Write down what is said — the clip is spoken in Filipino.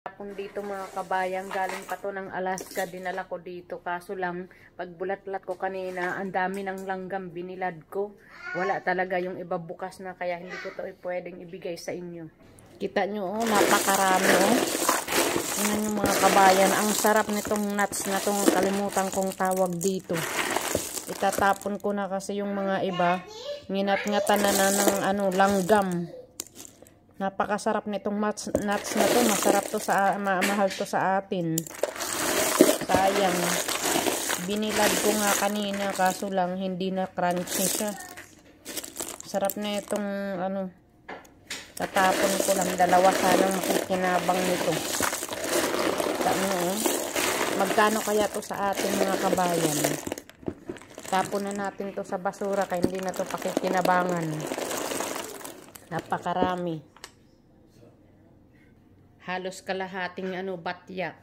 Kung dito mga kabayan, galing pa to ng Alaska, dinala ko dito. Kaso lang, pag bulat-lat ko kanina, ang dami ng langgam binilad ko. Wala talaga yung iba bukas na, kaya hindi ko to pwedeng ibigay sa inyo. Kita nyo, oh, napakarami, oh. Tingnan nyo mga kabayan, ang sarap nitong nuts na tong kalimutan kong tawag dito. Itatapon ko na kasi yung mga iba, nginat-ngatan na ng langgam. Napakasarap nitong nuts na to. Masarap to mahal to sa atin. Sayang. Binilad ko nga kanina kaso lang hindi na crunchy siya. Sarap na itong tatapon ko lang. Dalawa sanang makikinabang nito. Magkano kaya to sa atin mga kabayan? Tapon na natin to sa basura kaya hindi na to pakikinabangan. Napakarami. Halos kalahating batyak.